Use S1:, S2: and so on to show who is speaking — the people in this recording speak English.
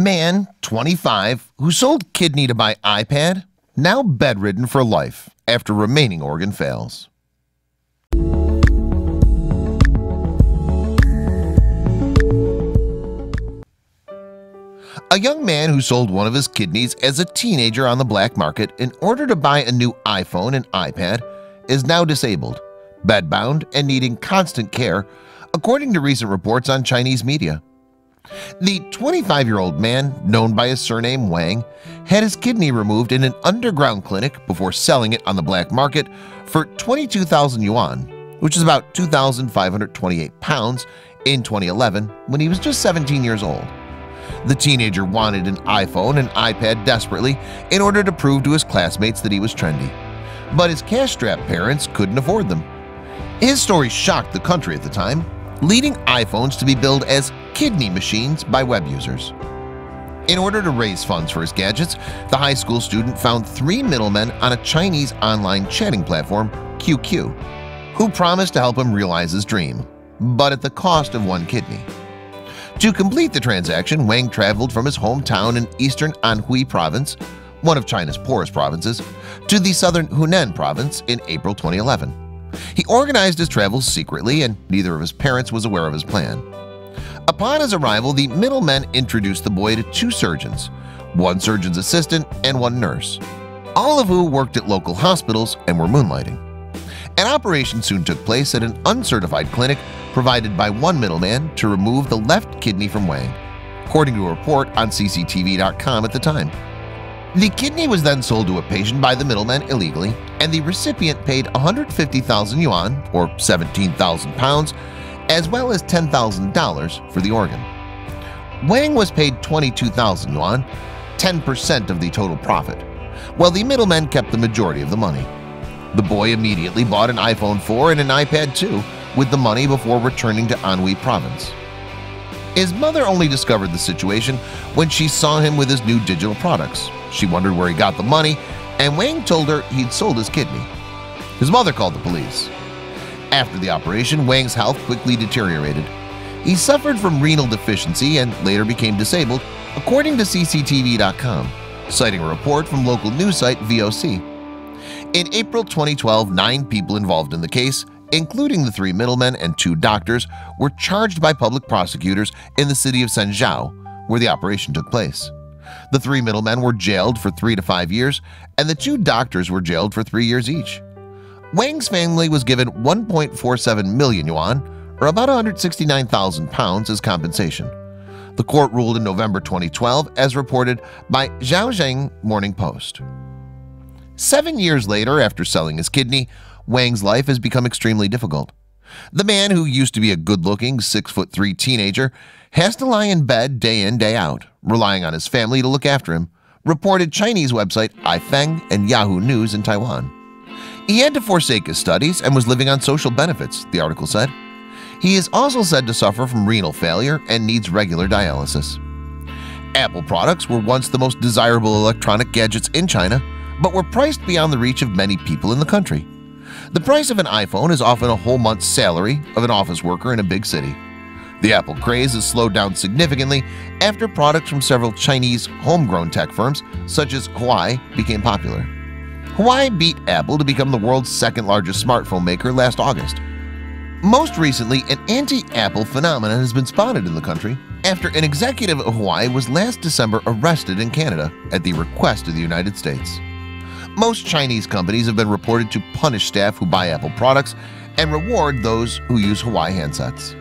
S1: Man, 25, who sold kidney to buy iPad, now bedridden for life after remaining organ fails. A young man who sold one of his kidneys as a teenager on the black market in order to buy a new iPhone and iPad is now disabled, bedbound, and needing constant care, according to recent reports on Chinese media. The 25-year-old man, known by his surname Wang, had his kidney removed in an underground clinic before selling it on the black market for 22,000 yuan, which is about 2,528 pounds, in 2011 when he was just 17 years old. The teenager wanted an iPhone and iPad desperately in order to prove to his classmates that he was trendy, but his cash-strapped parents couldn't afford them. His story shocked the country at the time, leading iPhones to be billed as kidney machines by web users. In order to raise funds for his gadgets, the high school student found 3 middlemen on a Chinese online chatting platform, QQ, who promised to help him realize his dream, but at the cost of 1 kidney. To complete the transaction, Wang traveled from his hometown in eastern Anhui province, one of China's poorest provinces, to the southern Hunan province in April 2011. He organized his travels secretly, and neither of his parents was aware of his plan. Upon his arrival, the middlemen introduced the boy to 2 surgeons, 1 surgeon's assistant and 1 nurse, all of who worked at local hospitals and were moonlighting. An operation soon took place at an uncertified clinic provided by 1 middleman to remove the left kidney from Wang, according to a report on cctv.com at the time. The kidney was then sold to a patient by the middleman illegally, and the recipient paid 150,000 yuan, or 17,000 pounds, as well as $10,000 for the organ. Wang was paid 22,000 yuan, 10% of the total profit, while the middlemen kept the majority of the money. The boy immediately bought an iPhone 4 and an iPad 2 with the money before returning to Anhui province. His mother only discovered the situation when she saw him with his new digital products. She wondered where he got the money, and Wang told her he'd sold his kidney. His mother called the police. After the operation, Wang's health quickly deteriorated. He suffered from renal deficiency and later became disabled, according to cctv.com, citing a report from local news site VOC. In April 2012, 9 people involved in the case, including the 3 middlemen and 2 doctors, were charged by public prosecutors in the city of Zhengzhou, where the operation took place. The 3 middlemen were jailed for 3 to 5 years, and the 2 doctors were jailed for 3 years each. Wang's family was given 1.47 million yuan, or about 169,000 pounds, as compensation. The court ruled in November 2012, as reported by Zhaozheng Morning Post. 7 years later, after selling his kidney, Wang's life has become extremely difficult. The man, who used to be a good-looking 6'3" teenager, has to lie in bed day in, day out, relying on his family to look after him, reported Chinese website iFeng and Yahoo News in Taiwan. He had to forsake his studies and was living on social benefits, the article said. He is also said to suffer from renal failure and needs regular dialysis. Apple products were once the most desirable electronic gadgets in China, but were priced beyond the reach of many people in the country. The price of an iPhone is often a whole month's salary of an office worker in a big city. The Apple craze has slowed down significantly after products from several Chinese homegrown tech firms, such as Huawei, became popular. Huawei beat Apple to become the world's 2nd largest smartphone maker last August. Most recently, an anti-Apple phenomenon has been spotted in the country after an executive of Huawei was last December arrested in Canada at the request of the United States. Most Chinese companies have been reported to punish staff who buy Apple products and reward those who use Huawei handsets.